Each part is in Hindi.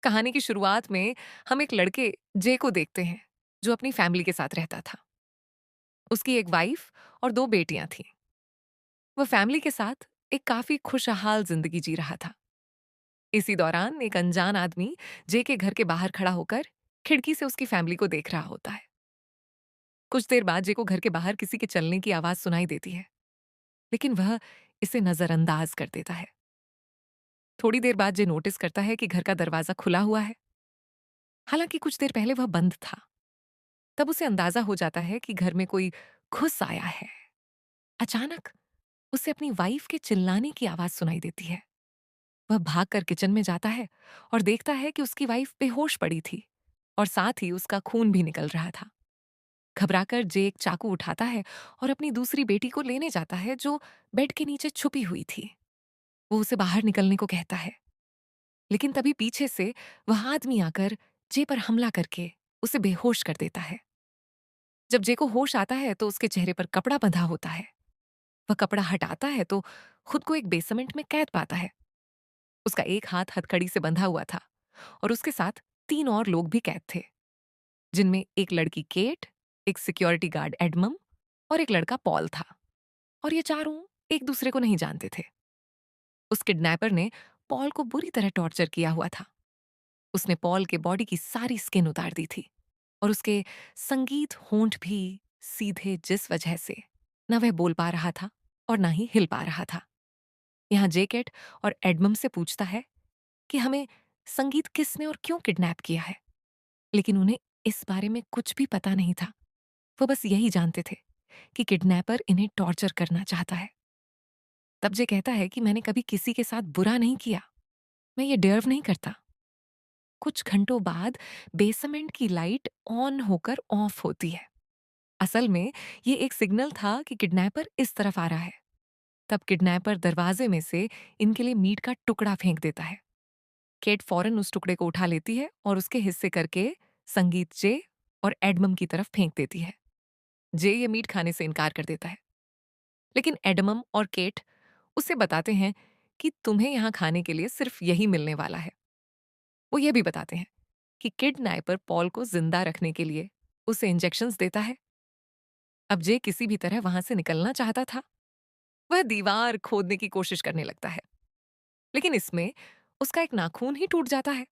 कहानी की शुरुआत में हम एक लड़के जे को देखते हैं जो अपनी फैमिली के साथ रहता था। उसकी एक वाइफ और दो बेटियां थीं। वह फैमिली के साथ एक काफी खुशहाल जिंदगी जी रहा था। इसी दौरान एक अनजान आदमी जे के घर के बाहर खड़ा होकर खिड़की से उसकी फैमिली को देख रहा होता है। कुछ देर बाद जे को घर के बाहर किसी के चलने की आवाज सुनाई देती है, लेकिन वह इसे नजरअंदाज कर देता है। थोड़ी देर बाद जे नोटिस करता है कि घर का दरवाजा खुला हुआ है, हालांकि कुछ देर पहले वह बंद था। तब उसे अंदाजा हो जाता है कि घर में कोई घुस आया है। अचानक उसे अपनी वाइफ के चिल्लाने की आवाज सुनाई देती है। वह भागकर किचन में जाता है और देखता है कि उसकी वाइफ बेहोश पड़ी थी और साथ ही उसका खून भी निकल रहा था। घबराकर जे एक चाकू उठाता है और अपनी दूसरी बेटी को लेने जाता है जो बेड के नीचे छुपी हुई थी। वो उसे बाहर निकलने को कहता है, लेकिन तभी पीछे से वह आदमी आकर जे पर हमला करके उसे बेहोश कर देता है। जब जे को होश आता है तो उसके चेहरे पर कपड़ा बंधा होता है। वह कपड़ा हटाता है तो खुद को एक बेसमेंट में कैद पाता है। उसका एक हाथ हथकड़ी से बंधा हुआ था और उसके साथ तीन और लोग भी कैद थे, जिनमें एक लड़की केट, एक सिक्योरिटी गार्ड एडमम और एक लड़का पॉल था। और ये चारों एक दूसरे को नहीं जानते थे। उस किडनैपर ने पॉल को बुरी तरह टॉर्चर किया हुआ था। उसने पॉल के बॉडी की सारी स्किन उतार दी थी और उसके संगीत होंठ भी सीधे, जिस वजह से न वह बोल पा रहा था और ना ही हिल पा रहा था। यहाँ जेकेट और एडमम से पूछता है कि हमें संगीत किसने और क्यों किडनैप किया है, लेकिन उन्हें इस बारे में कुछ भी पता नहीं था। वो बस यही जानते थे कि किडनैपर इन्हें टॉर्चर करना चाहता है। तब जे कहता है कि मैंने कभी किसी के साथ बुरा नहीं किया, मैं ये डिजर्व नहीं करता। कुछ घंटों बाद बेसमेंट की लाइट ऑन होकर ऑफ होती है। असल में ये एक सिग्नल था कि किडनैपर इस तरफ आ रहा है। तब किडनैपर दरवाजे में से इनके लिए मीट का टुकड़ा फेंक देता है। केट फौरन उस टुकड़े को उठा लेती है और उसके हिस्से करके संगीत जे और एडमम की तरफ फेंक देती है। जे ये मीट खाने से इनकार कर देता है, लेकिन एडमम और केट उसे बताते हैं कि तुम्हें यहाँ खाने के लिए सिर्फ यही मिलने वाला है। वो ये भी बताते हैं कि किडनैपर पॉल को जिंदा रखने के लिए उसे इंजेक्शंस देता है। अब जे किसी भी तरह वहां से निकलना चाहता था। वह दीवार खोदने की कोशिश करने लगता है, लेकिन इसमें उसका एक नाखून ही टूट जाता है,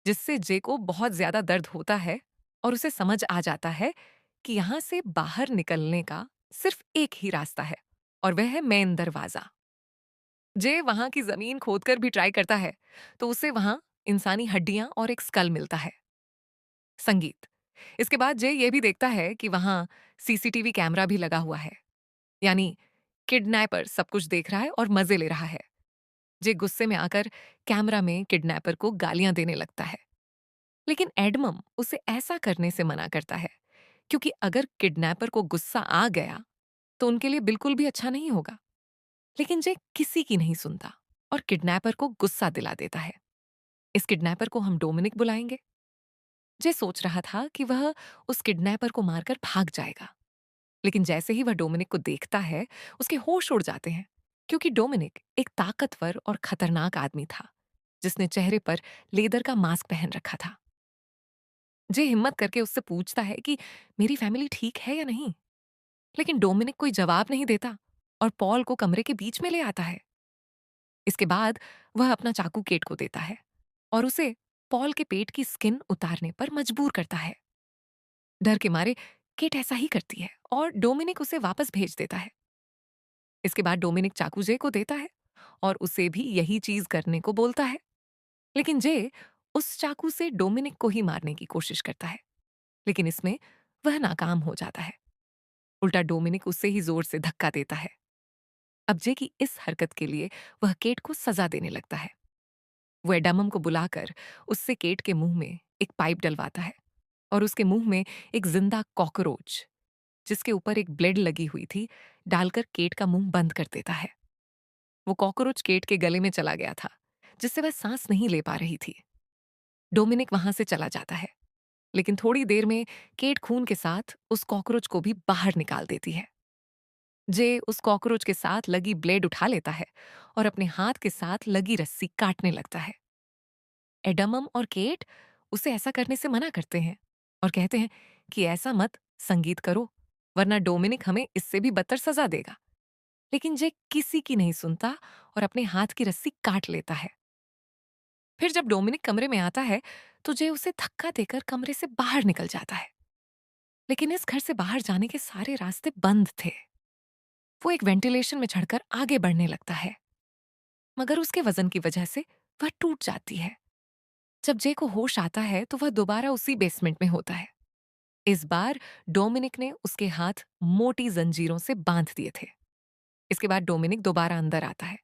जिससे जे को बहुत ज्यादा दर्द होता है और उसे समझ आ जाता है कि यहां से बाहर निकलने का सिर्फ एक ही रास्ता है और वह है मेन दरवाजा। जे वहां की जमीन खोदकर भी ट्राई करता है तो उसे वहां इंसानी हड्डियां और एक स्कल मिलता है। संगीत इसके बाद जे ये भी देखता है कि वहां सीसीटीवी कैमरा भी लगा हुआ है, यानी किडनैपर सब कुछ देख रहा है और मजे ले रहा है। जे गुस्से में आकर कैमरा में किडनैपर को गालियां देने लगता है, लेकिन एडमम उसे ऐसा करने से मना करता है, क्योंकि अगर किडनैपर को गुस्सा आ गया तो उनके लिए बिल्कुल भी अच्छा नहीं होगा। लेकिन जे किसी की नहीं सुनता और किडनैपर को गुस्सा दिला देता है। इस किडनैपर को हम डोमिनिक बुलाएंगे। जे सोच रहा था कि वह उस किडनैपर को मारकर भाग जाएगा, लेकिन जैसे ही वह डोमिनिक को देखता है उसके होश उड़ जाते हैं, क्योंकि डोमिनिक एक ताकतवर और खतरनाक आदमी था जिसने चेहरे पर लेदर का मास्क पहन रखा था। जे हिम्मत करके उससे पूछता है कि मेरी फैमिली ठीक है या नहीं, लेकिन डोमिनिक कोई जवाब नहीं देता और पॉल को कमरे के बीच में ले आता है। इसके बाद वह अपना चाकू केट को देता है और उसे पॉल के पेट की स्किन उतारने पर मजबूर करता है। डर के मारे केट ऐसा ही करती है और डोमिनिक उसे वापस भेज देता है। इसके बाद डोमिनिक चाकू जे को देता है और उसे भी यही चीज करने को बोलता है, लेकिन जे उस चाकू से डोमिनिक को ही मारने की कोशिश करता है, लेकिन इसमें वह नाकाम हो जाता है। उल्टा डोमिनिक उससे ही जोर से धक्का देता है। अब जे की इस हरकत के लिए वह केट को सजा देने लगता है। वो एडमम को बुलाकर उससे केट के मुंह में एक पाइप डलवाता है और उसके मुंह में एक जिंदा कॉकरोच, जिसके ऊपर एक ब्लेड लगी हुई थी, डालकर केट का मुंह बंद कर देता है। वो कॉकरोच केट के गले में चला गया था, जिससे वह सांस नहीं ले पा रही थी। डोमिनिक वहां से चला जाता है, लेकिन थोड़ी देर में केट खून के साथ उस कॉकरोच को भी बाहर निकाल देती है। जे उस कॉकरोच के साथ लगी ब्लेड उठा लेता है और अपने हाथ के साथ लगी रस्सी काटने लगता है। एडमम और केट उसे ऐसा करने से मना करते हैं और कहते हैं कि ऐसा मत संगीत करो, वरना डोमिनिक हमें इससे भी बदतर सजा देगा। लेकिन जे किसी की नहीं सुनता और अपने हाथ की रस्सी काट लेता है। फिर जब डोमिनिक कमरे में आता है तो जे उसे धक्का देकर कमरे से बाहर निकल जाता है। लेकिन इस घर से बाहर जाने के सारे रास्ते बंद थे। वो एक वेंटिलेशन में चढ़कर आगे बढ़ने लगता है, मगर उसके वजन की वजह से वह टूट जाती है। जब जे को होश आता है तो वह दोबारा उसी बेसमेंट में होता है। इस बार डोमिनिक ने उसके हाथ मोटी जंजीरों से बांध दिए थे। इसके बाद डोमिनिक दोबारा अंदर आता है,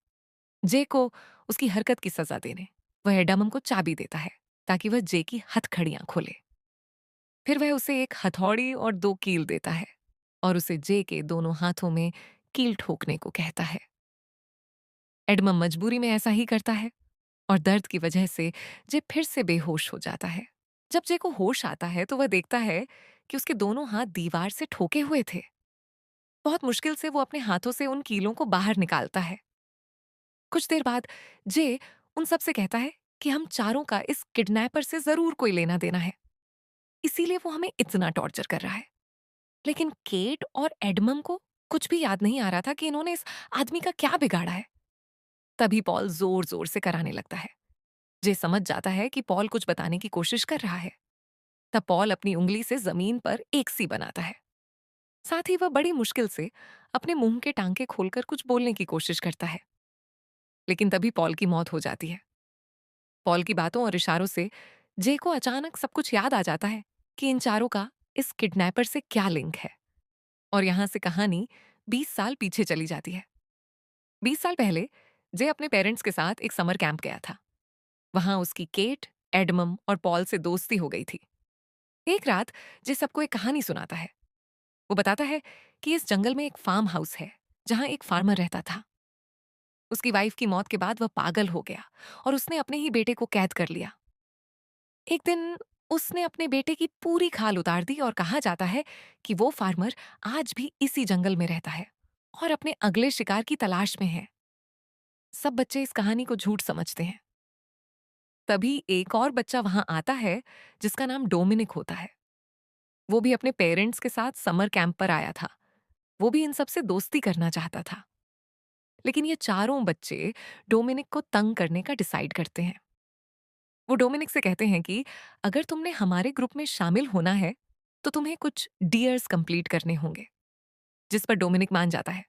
जे को उसकी हरकत की सजा देने। वह एडमम को चाबी देता है ताकि वह जे की हथकड़ियां खोले। फिर वह उसे एक हथौड़ी और 2 कील देता है और उसे जे के दोनों हाथों में कील ठोकने को कहता है। एडमम मजबूरी में ऐसा ही करता है और दर्द की वजह से जे फिर से बेहोश हो जाता है। जब जे को होश आता है तो वह देखता है कि उसके दोनों हाथ दीवार से ठोके हुए थे। बहुत मुश्किल से वो अपने हाथों से उन कीलों को बाहर निकालता है। कुछ देर बाद जे उन सब से कहता है कि हम चारों का इस किडनैपर से जरूर कोई लेना देना है, इसीलिए वो हमें इतना टॉर्चर कर रहा है। लेकिन केट और एडमम को कुछ भी याद नहीं आ रहा था कि इन्होंने इस आदमी का क्या बिगाड़ा है। तभी पॉल जोर जोर से कराने लगता है। जे समझ जाता है कि पॉल कुछ बताने की कोशिश कर रहा है। तब पॉल अपनी उंगली से जमीन पर एक सी बनाता है। साथ ही वह बड़ी मुश्किल से अपने मुंह के टांके खोलकर कुछ बोलने की कोशिश करता है। लेकिन तभी पॉल की मौत हो जाती है। पॉल की बातों और इशारों से जे को अचानक सब कुछ याद आ जाता है कि इन चारों का इस किडनैपर से क्या लिंक है। और यहां से कहानी 20 साल पीछे चली जाती है। 20 साल पहले जे अपने पेरेंट्स के साथ एक समर कैंप गया था। वहां उसकी केट, एडमम और पॉल से दोस्ती हो गई थी। एक रात जे सबको एक कहानी सुनाता है। वो बताता है कि इस जंगल में एक फार्म हाउस है जहां एक फार्मर रहता था। उसकी वाइफ की मौत के बाद वह पागल हो गया और उसने अपने ही बेटे को कैद कर लिया। एक दिन उसने अपने बेटे की पूरी खाल उतार दी और कहा जाता है कि वो फार्मर आज भी इसी जंगल में रहता है और अपने अगले शिकार की तलाश में है। सब बच्चे इस कहानी को झूठ समझते हैं। तभी एक और बच्चा वहां आता है जिसका नाम डोमिनिक होता है। वो भी अपने पेरेंट्स के साथ समर कैंप पर आया था। वो भी इन सब से दोस्ती करना चाहता था। लेकिन ये चारों बच्चे डोमिनिक को तंग करने का डिसाइड करते हैं। वो डोमिनिक से कहते हैं कि अगर तुमने हमारे ग्रुप में शामिल होना है तो तुम्हें कुछ डियर्स कंप्लीट करने होंगे, जिस पर डोमिनिक मान जाता है।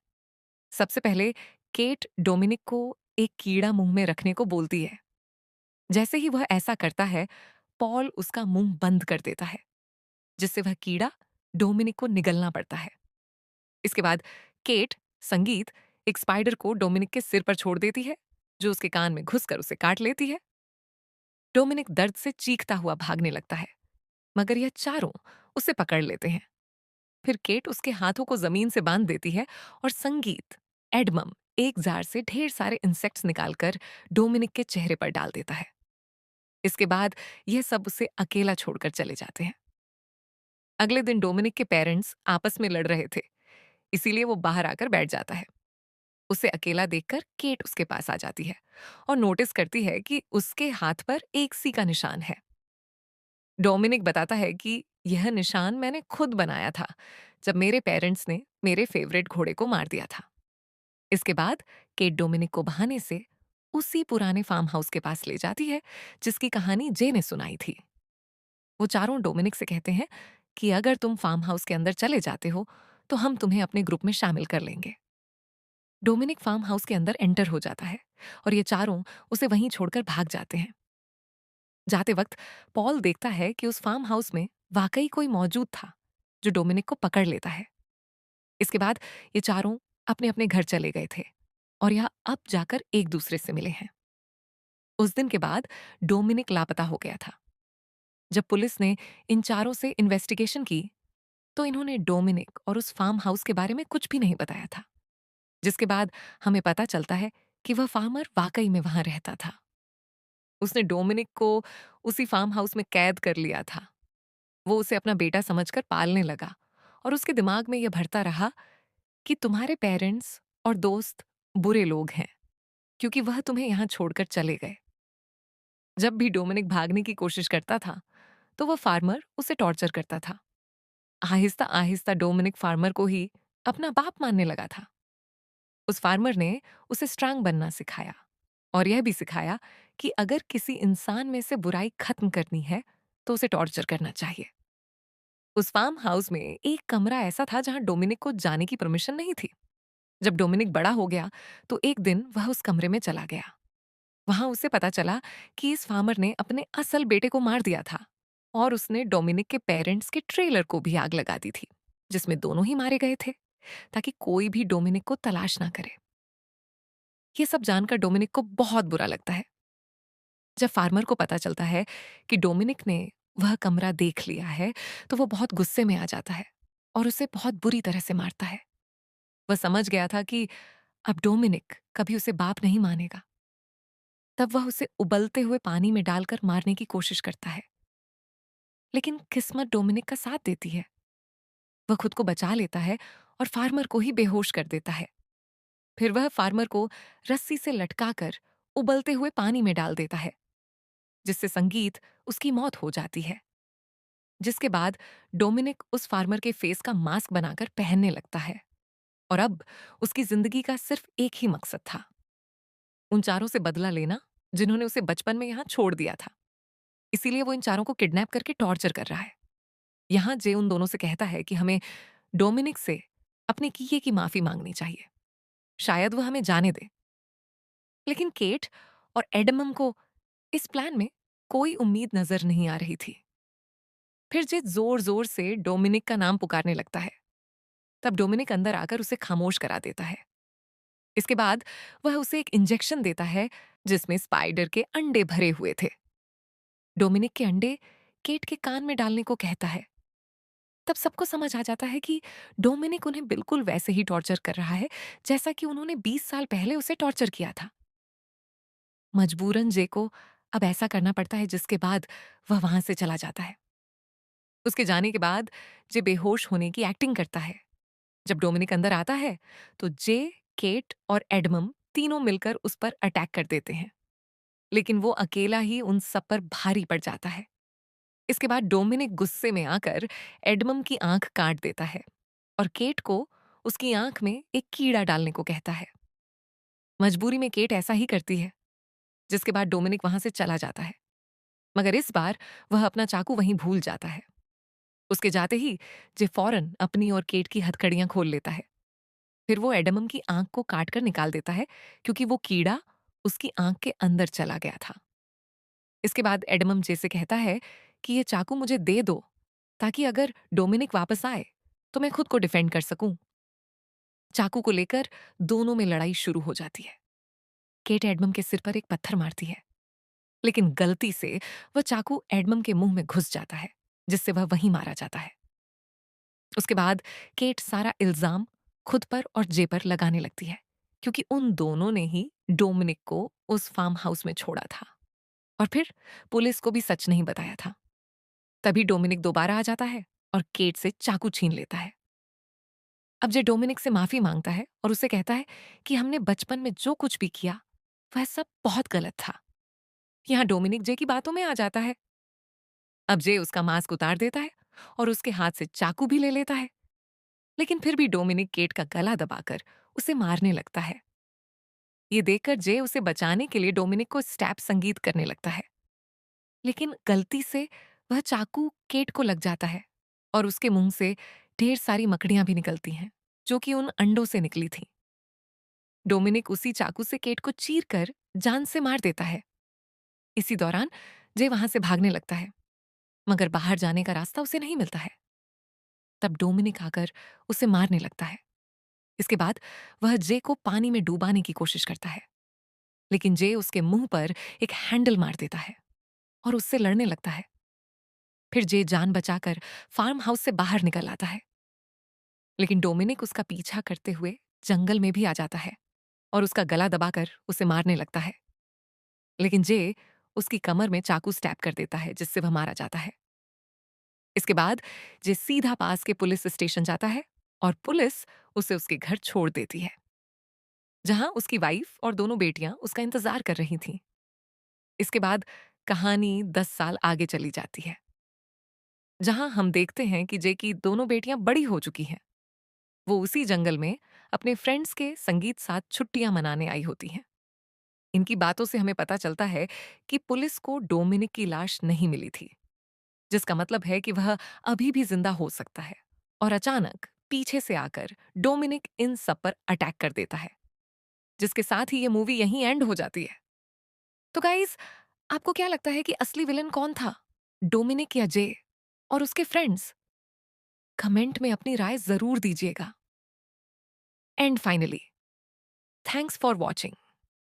सबसे पहले केट डोमिनिक को एक कीड़ा मुंह में रखने को बोलती है। जैसे ही वह ऐसा करता है, पॉल उसका मुंह बंद कर देता है, जिससे वह कीड़ा डोमिनिक को निगलना पड़ता है। इसके बाद केट संगीत एक स्पाइडर को डोमिनिक के सिर पर छोड़ देती है, जो उसके कान में घुसकर उसे काट लेती है। डोमिनिक दर्द से चीखता हुआ भागने लगता है, मगर यह चारों उसे पकड़ लेते हैं। फिर केट उसके हाथों को जमीन से बांध देती है और संगीत एडमम एक जार से ढेर सारे इंसेक्ट्स निकालकर डोमिनिक के चेहरे पर डाल देता है। इसके बाद यह सब उसे अकेला छोड़कर चले जाते हैं। अगले दिन डोमिनिक के पेरेंट्स आपस में लड़ रहे थे, इसीलिए वो बाहर आकर बैठ जाता है। उसे अकेला देखकर केट उसके पास आ जाती है और नोटिस करती है कि उसके हाथ पर एक सी का निशान है। डोमिनिक बताता है कि यह निशान मैंने खुद बनाया था जब मेरे पेरेंट्स ने मेरे फेवरेट घोड़े को मार दिया था। इसके बाद केट डोमिनिक को बहाने से उसी पुराने फार्म हाउस के पास ले जाती है जिसकी कहानी जे ने सुनाई थी। वो चारों डोमिनिक से कहते हैं कि अगर तुम फार्म हाउस के अंदर चले जाते हो तो हम तुम्हें अपने ग्रुप में शामिल कर लेंगे। डोमिनिक फार्म हाउस के अंदर एंटर हो जाता है और ये चारों उसे वहीं छोड़कर भाग जाते हैं। जाते वक्त पॉल देखता है कि उस फार्म हाउस में वाकई कोई मौजूद था, जो डोमिनिक को पकड़ लेता है। इसके बाद ये चारों अपने अपने घर चले गए थे और यह अब जाकर एक दूसरे से मिले हैं। उस दिन के बाद डोमिनिक लापता हो गया था। जब पुलिस ने इन चारों से इन्वेस्टिगेशन की तो इन्होंने डोमिनिक और उस फार्म हाउस के बारे में कुछ भी नहीं बताया था, जिसके बाद हमें पता चलता है कि वह फार्मर वाकई में वहां रहता था। उसने डोमिनिक को उसी फार्म हाउस में कैद कर लिया था। वो उसे अपना बेटा समझकर पालने लगा और उसके दिमाग में यह भरता रहा कि तुम्हारे पेरेंट्स और दोस्त बुरे लोग हैं, क्योंकि वह तुम्हें यहां छोड़कर चले गए। जब भी डोमिनिक भागने की कोशिश करता था, तो वो फार्मर उसे टॉर्चर करता था। आहिस्ता आहिस्ता डोमिनिक फार्मर को ही अपना बाप मानने लगा था। उस फार्मर ने उसे स्ट्रांग बनना सिखाया और यह भी सिखाया कि अगर किसी इंसान में से बुराई खत्म करनी है तो उसे टॉर्चर करना चाहिए। उस फार्म हाउस में एक कमरा ऐसा था जहां डोमिनिक को जाने की परमिशन नहीं थी। जब डोमिनिक बड़ा हो गया तो एक दिन वह उस कमरे में चला गया। वहां उसे पता चला कि इस फार्मर ने अपने असल बेटे को मार दिया था और उसने डोमिनिक के पेरेंट्स के ट्रेलर को भी आग लगा दी थी, जिसमें दोनों ही मारे गए थे, ताकि कोई भी डोमिनिक को तलाश ना करे। ये सब जानकर डोमिनिक को बहुत बुरा लगता है। जब फार्मर को पता चलता है कि डोमिनिक ने वह कमरा देख लिया है, तो वो बहुत गुस्से में आ जाता है और उसे बहुत बुरी तरह से मारता है। वह समझ गया था कि अब डोमिनिक कभी उसे बाप नहीं मानेगा। तब वह उसे उबलते हुए पानी में डालकर मारने की कोशिश करता है, लेकिन किस्मत डोमिनिक का साथ देती है। वह खुद को बचा लेता है और फार्मर को ही बेहोश कर देता है। फिर वह फार्मर को रस्सी से लटकाकर उबलते हुए पानी में डाल देता है, जिससे संगीत उसकी मौत हो जाती है। जिसके बाद डोमिनिक उस फार्मर के फेस का मास्क बनाकर पहनने लगता है और अब उसकी जिंदगी का सिर्फ एक ही मकसद था, उन चारों से बदला लेना जिन्होंने उसे बचपन में यहां छोड़ दिया था। इसीलिए वो इन चारों को किडनैप करके टॉर्चर कर रहा है। यहां जे उन दोनों से कहता है कि हमें डोमिनिक से अपने किए की माफी मांगनी चाहिए, शायद वह हमें जाने दे। लेकिन केट और एडमम को इस प्लान में कोई उम्मीद नजर नहीं आ रही थी। फिर जे जोर जोर से डोमिनिक का नाम पुकारने लगता है। तब डोमिनिक अंदर आकर उसे खामोश करा देता है। इसके बाद वह उसे एक इंजेक्शन देता है जिसमें स्पाइडर के अंडे भरे हुए थे। डोमिनिक के अंडे केट के कान में डालने को कहता है। तब सबको समझ आ जाता है कि डोमिनिक उन्हें बिल्कुल वैसे ही टॉर्चर कर रहा है जैसा कि उन्होंने 20 साल पहले उसे टॉर्चर किया था। मजबूरन जे को अब ऐसा करना पड़ता है, जिसके बाद वह वहां से चला जाता है। उसके जाने के बाद जे बेहोश होने की एक्टिंग करता है। जब डोमिनिक अंदर आता है तो जे, केट और एडमम तीनों मिलकर उस पर अटैक कर देते हैं, लेकिन वो अकेला ही उन सब पर भारी पड़ जाता है। इसके बाद डोमिनिक गुस्से में आकर एडमम की आंख काट देता है और केट को उसकी आंख में एक कीड़ा डालने को कहता है। मजबूरी में केट ऐसा ही करती है, जिसके बाद डोमिनिक वहां से चला जाता है। मगर इस बार वह अपना चाकू वहीं भूल जाता है। उसके जाते ही जे फौरन अपनी और केट की हथकड़ियां खोल लेता है। फिर वो एडमम की आंख को काट कर निकाल देता है, क्योंकि वो कीड़ा उसकी आंख के अंदर चला गया था। इसके बाद एडमम जे से कहता है कि ये चाकू मुझे दे दो, ताकि अगर डोमिनिक वापस आए तो मैं खुद को डिफेंड कर सकूं। चाकू को लेकर दोनों में लड़ाई शुरू हो जाती है। केट एडमम के सिर पर एक पत्थर मारती है, लेकिन गलती से वह चाकू एडमम के मुंह में घुस जाता है, जिससे वह वहीं मारा जाता है। उसके बाद केट सारा इल्जाम खुद पर और जे पर लगाने लगती है, क्योंकि उन दोनों ने ही डोमिनिक को उस फार्म हाउस में छोड़ा था और फिर पुलिस को भी सच नहीं बताया था। तभी डोमिनिक दोबारा आ जाता है और केट से चाकू छीन लेता है। अब जे डोमिनिक से माफी मांगता है और उसे कहता है कि हमने बचपन में जो कुछ भी किया वह सब बहुत गलत था। यहाँ डोमिनिक जे की बातों में आ जाता है। अब जे उसका मास्क उतार देता है और उसके हाथ से चाकू भी ले लेता है, लेकिन फिर भी डोमिनिक केट का गला दबाकर उसे मारने लगता है। ये देखकर जे उसे बचाने के लिए डोमिनिक को स्टैप संगीत करने लगता है, लेकिन गलती से वह चाकू केट को लग जाता है और उसके मुंह से ढेर सारी मकड़ियां भी निकलती हैं, जो कि उन अंडों से निकली थीं। डोमिनिक उसी चाकू से केट को चीर कर जान से मार देता है। इसी दौरान जे वहां से भागने लगता है, मगर बाहर जाने का रास्ता उसे नहीं मिलता है। तब डोमिनिक आकर उसे मारने लगता है। इसके बाद वह जे को पानी में डुबाने की कोशिश करता है, लेकिन जे उसके मुंह पर एक हैंडल मार देता है और उससे लड़ने लगता है। फिर जे जान बचाकर फार्म हाउस से बाहर निकल आता है, लेकिन डोमिनिक उसका पीछा करते हुए जंगल में भी आ जाता है और उसका गला दबाकर उसे मारने लगता है। लेकिन जे उसकी कमर में चाकू स्टैब कर देता है, जिससे वह मारा जाता है। इसके बाद जे सीधा पास के पुलिस स्टेशन जाता है और पुलिस उसे उसके घर छोड़ देती है, जहां उसकी वाइफ और दोनों बेटियां उसका इंतजार कर रही थीं। इसके बाद कहानी 10 साल आगे चली जाती है, जहां हम देखते हैं कि जे की दोनों बेटियां बड़ी हो चुकी हैं। वो उसी जंगल में अपने फ्रेंड्स के संगीत साथ छुट्टियां मनाने आई होती हैं। इनकी बातों से हमें पता चलता है कि पुलिस को डोमिनिक की लाश नहीं मिली थी, जिसका मतलब है कि वह अभी भी जिंदा हो सकता है। और अचानक पीछे से आकर डोमिनिक इन सब पर अटैक कर देता है, जिसके साथ ही ये मूवी यहीं एंड हो जाती है। तो गाइस, आपको क्या लगता है कि असली विलन कौन था, डोमिनिक या जे? और उसके फ्रेंड्स? कमेंट में अपनी राय जरूर दीजिएगा। And finally, thanks for watching.